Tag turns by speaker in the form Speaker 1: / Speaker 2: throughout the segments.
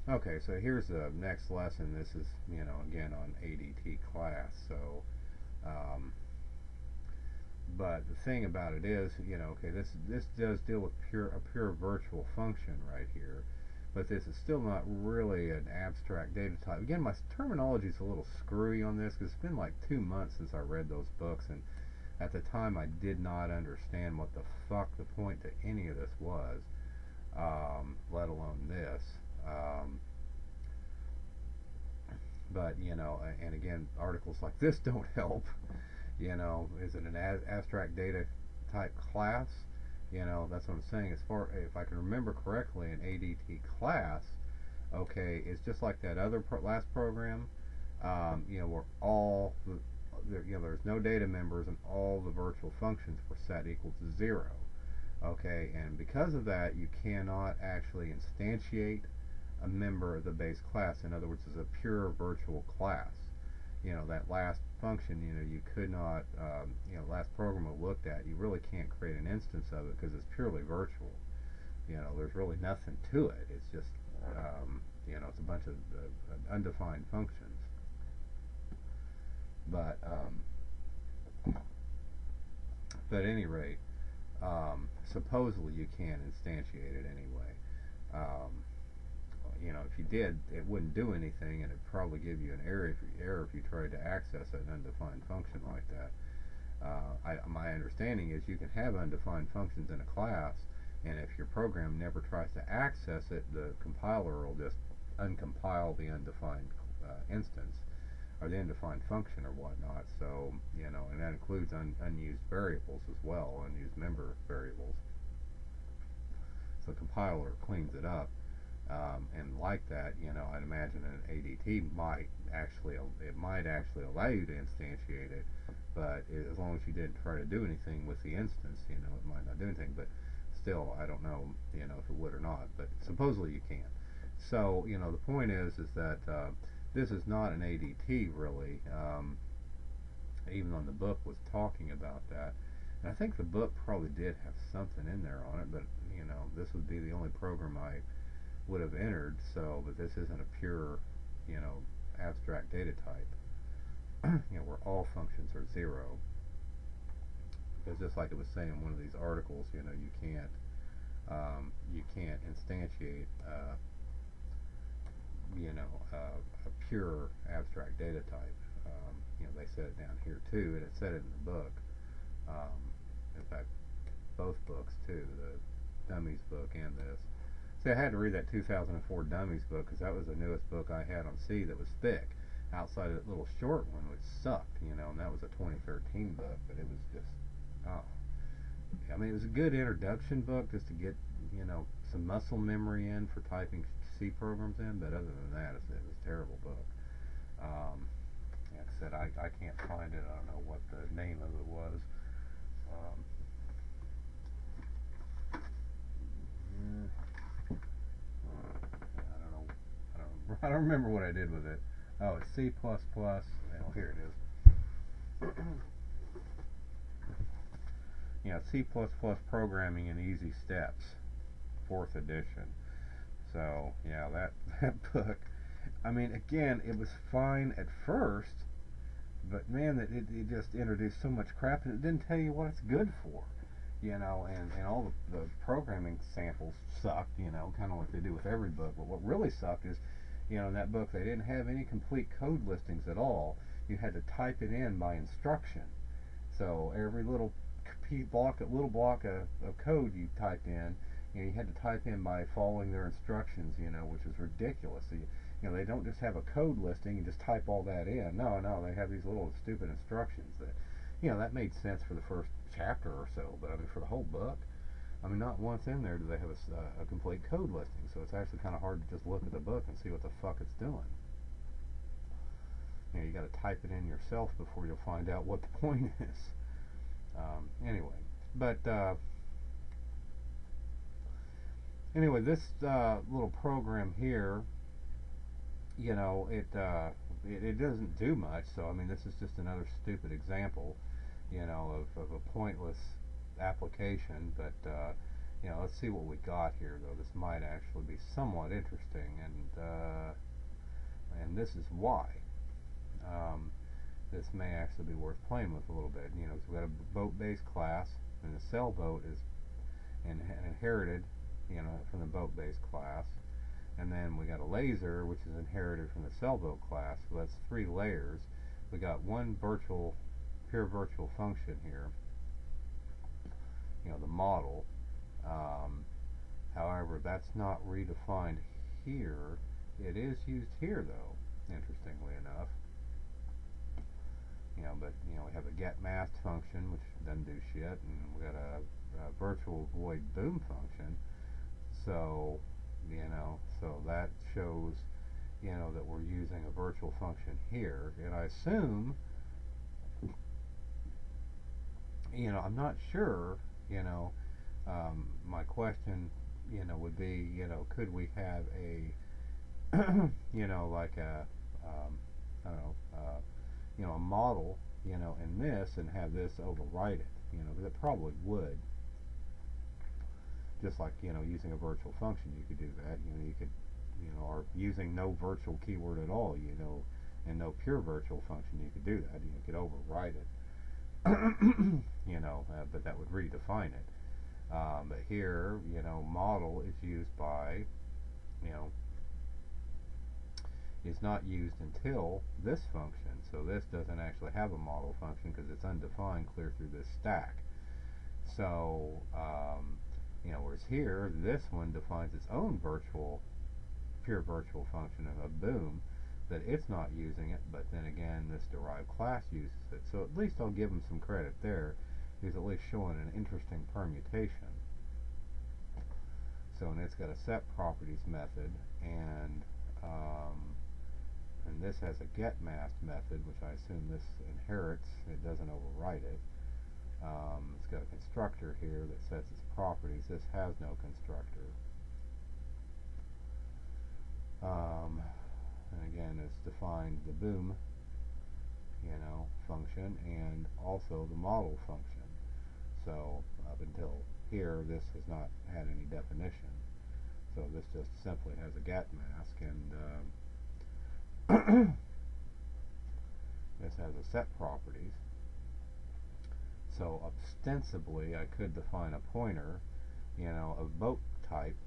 Speaker 1: Okay, so here's the next lesson. This is, again on ADT class. So, um, but the thing about it is, okay, this does deal with a pure virtual function right here, but this is still not really an abstract data type. Again, my terminology is a little screwy on this because it's been like 2 months since I read those books, and at the time I did not understand what the fuck the point to any of this was, let alone this. But and again, articles like this don't help. Is it an abstract data type class? That's what I'm saying. As far if I can remember correctly, an ADT class, okay, it's just like that other last program. Where all there's no data members and all the virtual functions were set equal to 0. Okay, and because of that, you cannot actually instantiate a member of the base class. In other words, it's a pure virtual class. That last function, you could not, last program I looked at, you really can't create an instance of it because it's purely virtual. There's really nothing to it. It's just, it's a bunch of undefined functions. But at any rate, supposedly you can instantiate it anyway. If you did, it wouldn't do anything, and it'd probably give you an error if you tried to access an undefined function like that. My understanding is you can have undefined functions in a class, and if your program never tries to access it, the compiler will just uncompile the undefined instance or the undefined function or whatnot. So, and that includes unused variables as well, unused member variables. So the compiler cleans it up. And like that, I'd imagine an ADT might actually allow you to instantiate it, but as long as you didn't try to do anything with the instance, it might not do anything. But still, I don't know, if it would or not. But supposedly you can. So, the point is that this is not an ADT really, even though the book was talking about that. And I think the book probably did have something in there on it, but this would be the only program I would have entered. So, but this isn't a pure, abstract data type, where all functions are 0. Because just like it was saying in one of these articles, you can't instantiate, a pure abstract data type. They said it down here too, and it said it in the book. In fact, both books too, the Dummies book and this. See, I had to read that 2004 Dummies book because that was the newest book I had on C that was thick. Outside of that little short one, which sucked, and that was a 2013 book, but it was just, I mean, it was a good introduction book just to get, some muscle memory in for typing C programs in, but other than that, it was a terrible book. Like I said, I can't find it. I don't know what the name of it was. I don't remember what I did with it. Oh, it's C++. Well, here it is. C++ Programming in Easy Steps, 4th edition. So, that book, I mean, again, it was fine at first, but man, it just introduced so much crap, and it didn't tell you what it's good for. And all the programming samples sucked, kind of like they do with every book. But what really sucked is, in that book, they didn't have any complete code listings at all. You had to type it in by instruction. So every little block of code you typed in, you had to type in by following their instructions, which is ridiculous. So they don't just have a code listing and just type all that in. No, they have these little stupid instructions that, that made sense for the first chapter or so, but I mean for the whole book, I mean not once in there do they have a complete code listing, so it's actually kind of hard to just look at the book and see what the fuck it's doing. You got to type it in yourself before you'll find out what the point is. Anyway, but anyway, this little program here, it doesn't do much. So I mean, this is just another stupid example, of a pointless application. But let's see what we got here, though. This might actually be somewhat interesting, and this is why. Um, this may actually be worth playing with a little bit. So we've got a boat-based class, and the sailboat is inherited, from the boat-based class. And then we got a laser, which is inherited from the sailboat class. So that's 3 layers. We got one pure virtual function here. The model. However, that's not redefined here. It is used here, though, interestingly enough. But we have a get masked function, which doesn't do shit, and we got a virtual void boom function. So, so that shows, that we're using a virtual function here, and I assume, I'm not sure, my question, would be, could we have a, like a, I don't know, a model, in this and have this overwrite it, because it probably would. Just like, using a virtual function, you could do that. You could, or using no virtual keyword at all, and no pure virtual function, you could do that. You could override it, but that would redefine it. But here, model is used by, is not used until this function. So this doesn't actually have a model function because it's undefined clear through this stack. So, whereas here, this one defines its own pure virtual function of a boom, that it's not using it, but then again, this derived class uses it. So at least I'll give them some credit there. He's at least showing an interesting permutation. So, and it's got a set properties method, and this has a get masked method, which I assume this inherits. It doesn't overwrite it. It's got a constructor here that sets its properties. This has no constructor. And again, it's defined the boom, function, and also the model function. So up until here, this has not had any definition. So this just simply has a get mask, and this has a set properties. So ostensibly, I could define a pointer, of boat type,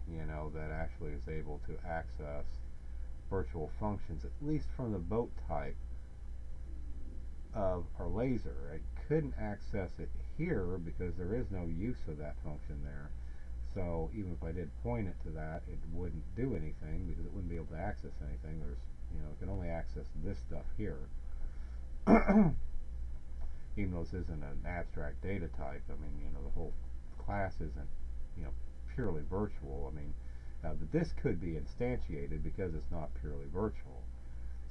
Speaker 1: that actually is able to access virtual functions, at least from the boat type of our laser. I couldn't access it here because there is no use of that function there. So even if I did point it to that, it wouldn't do anything because it wouldn't be able to access anything. There's, it can only access this stuff here. Even though this isn't an abstract data type, I mean, the whole class isn't, purely virtual. I mean, but this could be instantiated because it's not purely virtual.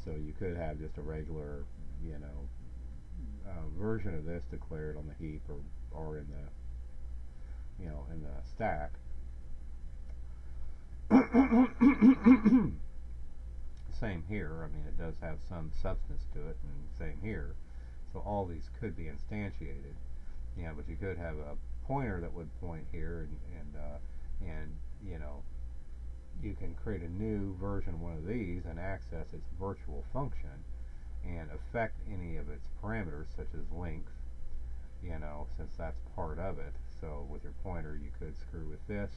Speaker 1: So you could have just a regular, version of this declared on the heap or in the, in the stack. Same here. I mean, it does have some substance to it, and same here. So all these could be instantiated, but you could have a pointer that would point here, and you can create a new version of one of these and access its virtual function and affect any of its parameters, such as length, since that's part of it. So with your pointer, you could screw with this,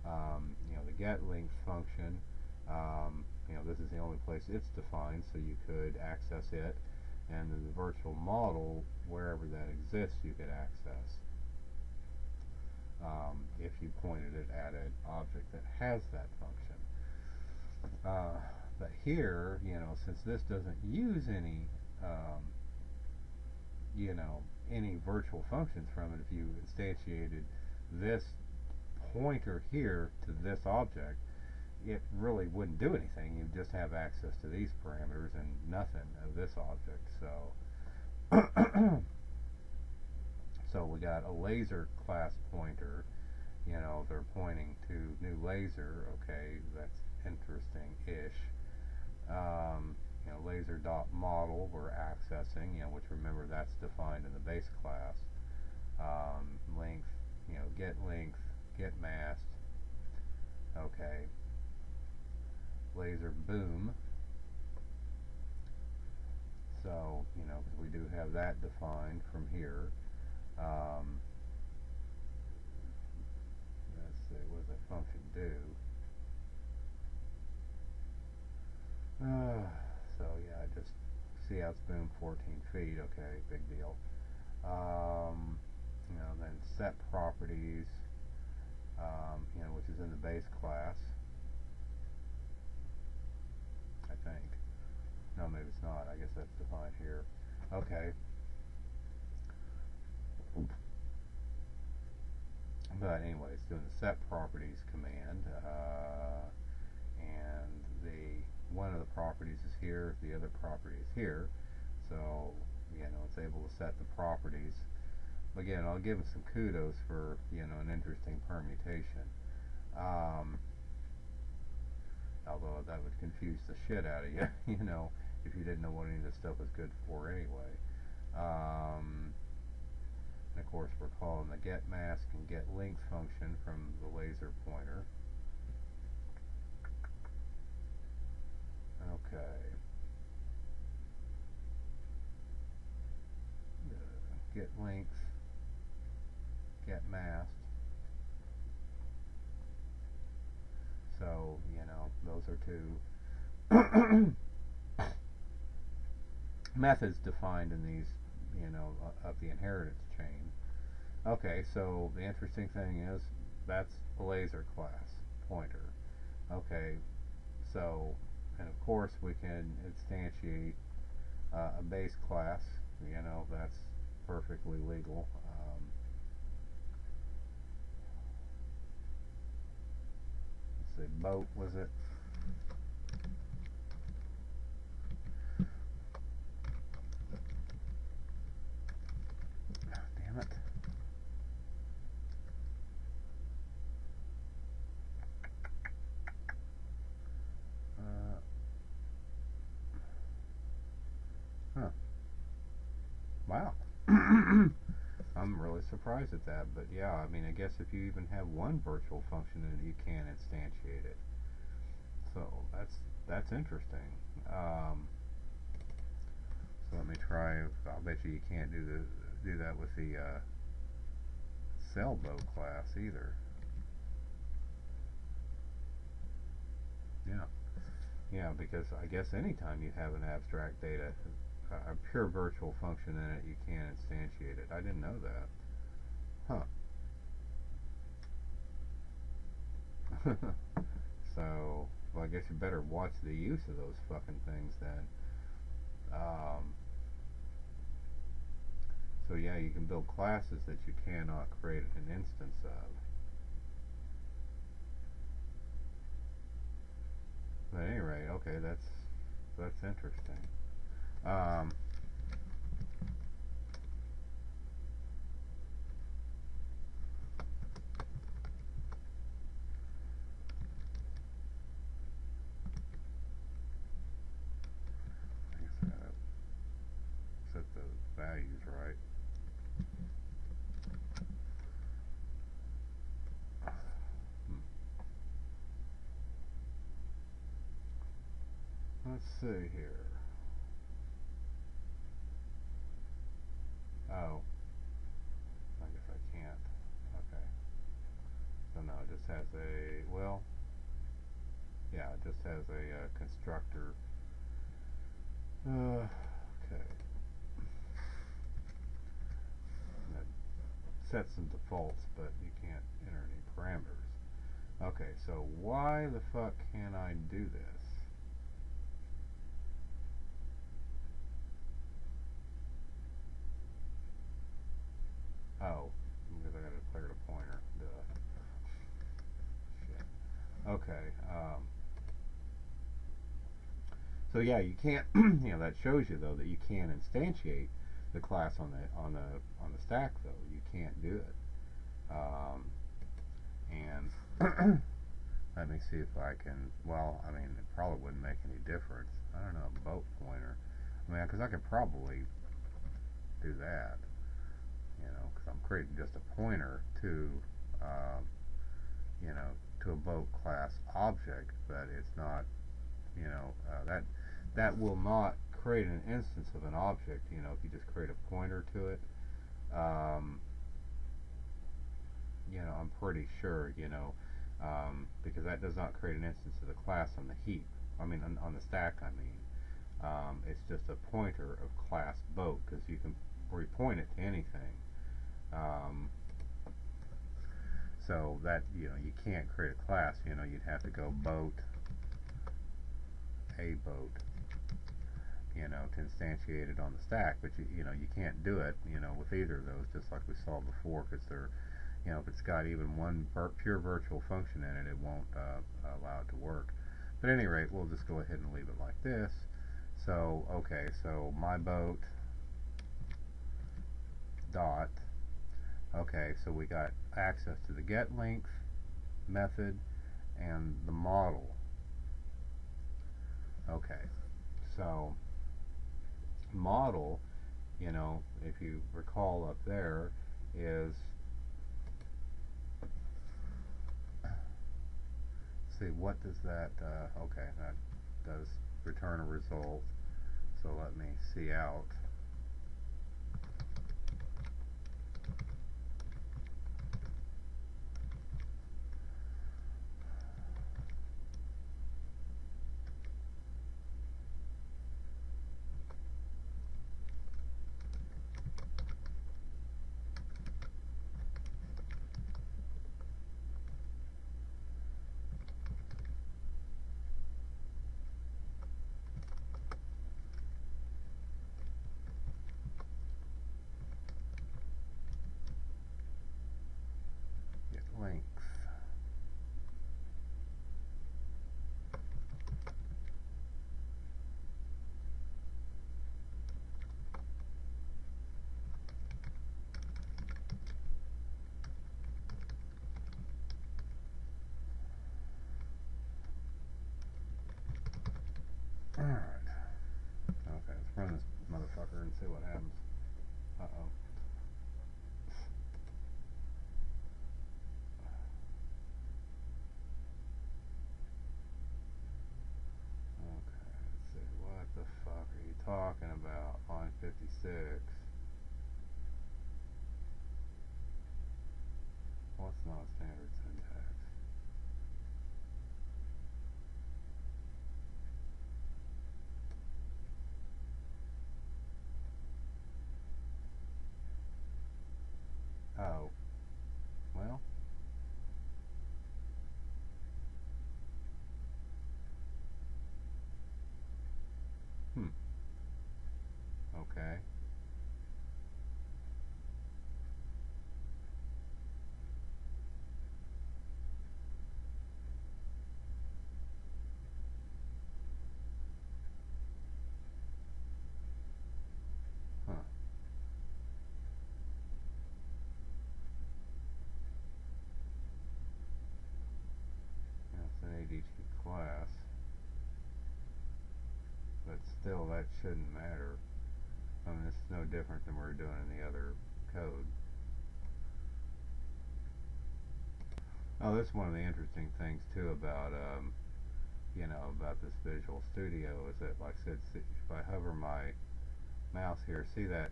Speaker 1: the get length function. This is the only place it's defined, so you could access it. And then the virtual model, wherever that exists, you could access if you pointed it at an object that has that function. But here, since this doesn't use any, any virtual functions from it, if you instantiated this pointer here to this object, it really wouldn't do anything. You'd just have access to these parameters and nothing of this object. So so we got a laser class pointer, they're pointing to new laser. Okay, that's interesting-ish. Laser dot model we're accessing, which, remember, that's defined in the base class. Length, get length, get mast. Okay, laser boom. So, because we do have that defined from here. Let's see, what does that function do? So yeah, just see how it's boom 14 feet. Okay, big deal. Then set properties, which is in the base class, I think. No, maybe it's not. I guess that's defined here. Okay. But anyway, it's doing the set properties command, and one of the properties is here, the other property is here. So it's able to set the properties. Again, I'll give it some kudos for an interesting permutation. Although that would confuse the shit out of you, if you didn't know what any of this stuff was good for anyway. And of course, we're calling the get mask and get length function from the laser pointer. Okay. Get length, get mast. So, those are two methods defined in these, of the inheritance chain. Okay, so the interesting thing is that's a laser class pointer. Okay, so, and of course we can instantiate a base class, that's perfectly legal. Let's see, boat, was it? Damn it. Wow. I'm really surprised at that, but yeah, I mean, I guess if you even have one virtual function in it, you can instantiate it. So that's interesting. So let me try. I'll bet you can't do that with the sailboat class either. Yeah, because I guess anytime you have an abstract data, a pure virtual function in it, you can't instantiate it. I didn't know that. Huh. So, well, I guess you better watch the use of those fucking things then. So yeah, you can build classes that you cannot create an instance of. But at any rate, okay, that's interesting. I guess I gotta set the values right. Let's see here. Oh, I guess I can't. Okay. So no, it just has a, well, yeah, it just has a constructor. Okay. That sets some defaults, but you can't enter any parameters. Okay, so why the fuck can't I do this? Oh, because I gotta declare the pointer. Duh. Shit. Okay. So yeah, you can't. That shows you though that you can instantiate the class on the stack though. You can't do it. And let me see if I can. Well, I mean, it probably wouldn't make any difference. I don't know, boat pointer. I mean, because I could probably do that. because I'm creating just a pointer to, um, to evoke class object, but it's not, that will not create an instance of an object, if you just create a pointer to it. Um, I'm pretty sure, because that does not create an instance of the class on the heap. I mean, on the stack, I mean. It's just a pointer of class boat, because you can repoint it to anything. So that, you can't create a class, you'd have to go boat, a boat, to instantiate it on the stack, but you can't do it, with either of those, just like we saw before, because they're, if it's got even one pure virtual function in it, it won't allow it to work. But at any rate, we'll just go ahead and leave it like this. So, okay, so my boat dot, okay, so we got access to the get length method and the model. Okay, so model, if you recall up there, is, see, what does that, okay, that does return a result, so let me see out. Length. Alright. Okay, let's run this motherfucker and see what happens. Uh-oh. What the fuck are you talking about? Line 56. What's non-standard syntax? Oh. Well. Okay. Huh. That's an ADT class. But still, that shouldn't matter. I mean, it's no different than we're doing in the other code. Oh, that's one of the interesting things too about about this Visual Studio is that, like I said, if I hover my mouse here, see that,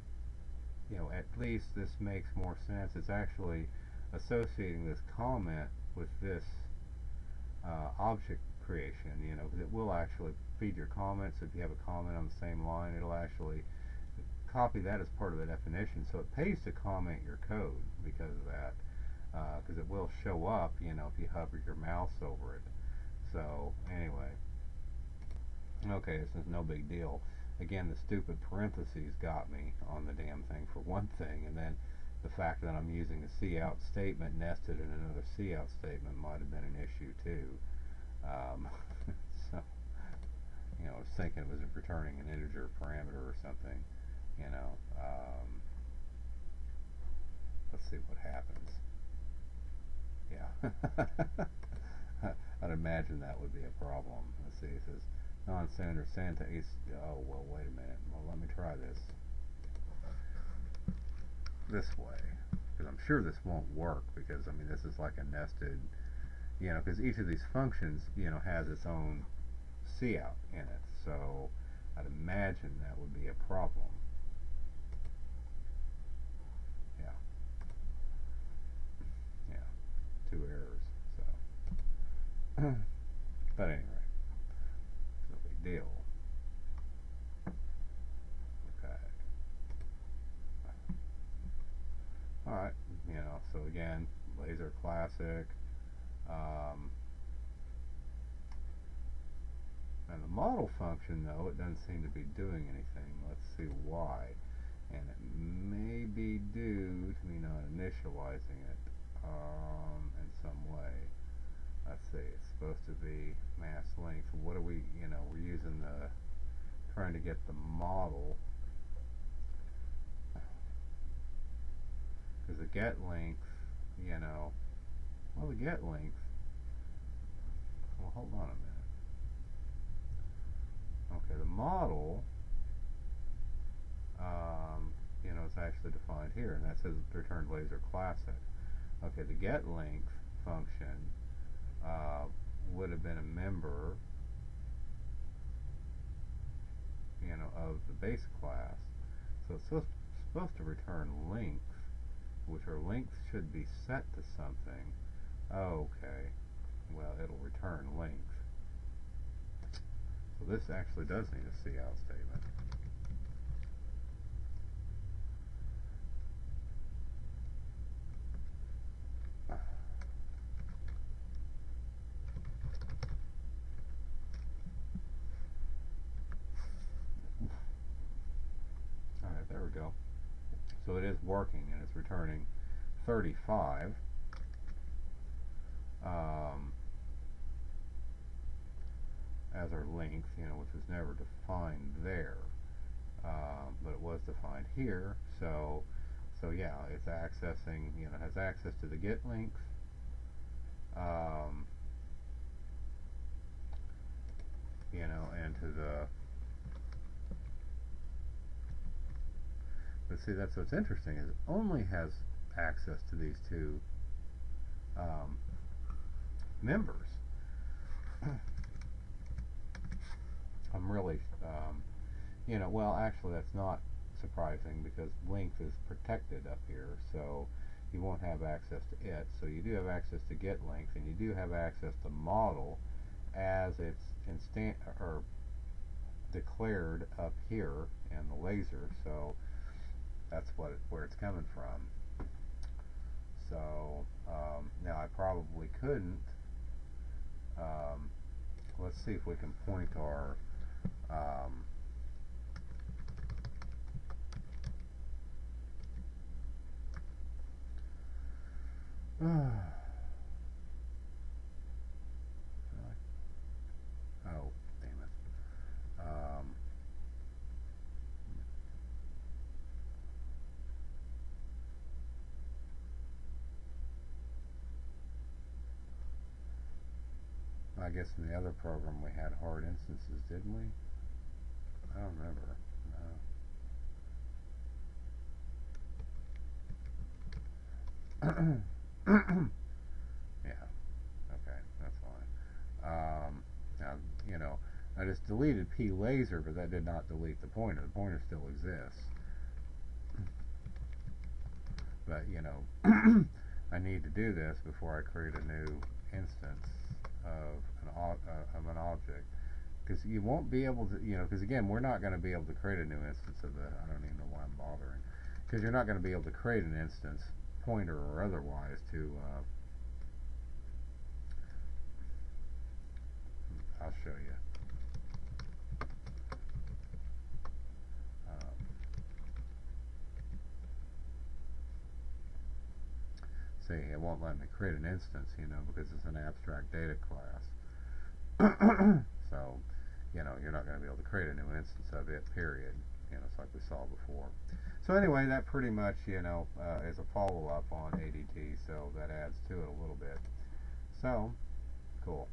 Speaker 1: at least this makes more sense. It's actually associating this comment with this object creation, because it will actually feed your comments. If you have a comment on the same line, it'll actually copy that as part of the definition. So it pays to comment your code because of that, because it will show up, if you hover your mouse over it. So anyway, okay, this is no big deal. Again, the stupid parentheses got me on the damn thing for one thing, and then the fact that I'm using a cout statement nested in another cout statement might have been an issue too. So, I was thinking it was returning an integer parameter or something, let's see what happens. Yeah. I'd imagine that would be a problem. Let's see, it says non-standard syntax. Oh, well, wait a minute. Well, let me try this. this way, because I'm sure this won't work, because I mean this is like a nested, you know, because each of these functions, you know, has its own cout in it, so I'd imagine that would be a problem. Yeah, yeah, two errors. So, but anyway, no big deal. Okay. All right. You know, so again, laser classic. And the model function, though, it doesn't seem to be doing anything. Let's see why. And it may be due to me not initializing it in some way. Let's see, it's supposed to be mass length. What are we, you know, we're using the, trying to get the model. Because the get length, you know, well, the get length, well, hold on a minute. Okay, the model, you know, it's actually defined here, and that says returned laser classic. Okay, the get length function would have been a member, you know, of the base class. So it's supposed to return length, which our length should be set to something. Okay, well, it'll return length. So this actually does need a cout statement. Alright, there we go. So it is working, and it's returning 35. As our length, you know, which was never defined there, but it was defined here. So yeah, it's accessing, you know, has access to the get length, you know, and to the. But see, that's what's interesting, is it only has access to these two members. I'm really, you know, well, actually that's not surprising, because length is protected up here, so you won't have access to it. So you do have access to get length, and you do have access to model as it's or declared up here in the laser. So that's where it's coming from. So now I probably couldn't. Let's see if we can point our oh, damn it. I guess in the other program we had hard instances, didn't we? I don't remember. No. Yeah. Okay, that's fine. Now, you know, I just deleted P laser, but that did not delete the pointer. The pointer still exists. But, you know, I need to do this before I create a new instance of an object, because you won't be able to, you know, because again, we're not going to be able to create a new instance of the, I don't even know why I'm bothering, because you're not going to be able to create an instance, pointer or otherwise, to I'll show you. See, it won't let me create an instance, you know, because it's an abstract data class. So, you know, you're not going to be able to create a new instance of it, period. You know, it's like we saw before. So anyway, that pretty much, you know, is a follow-up on ADT, so that adds to it a little bit. So, cool.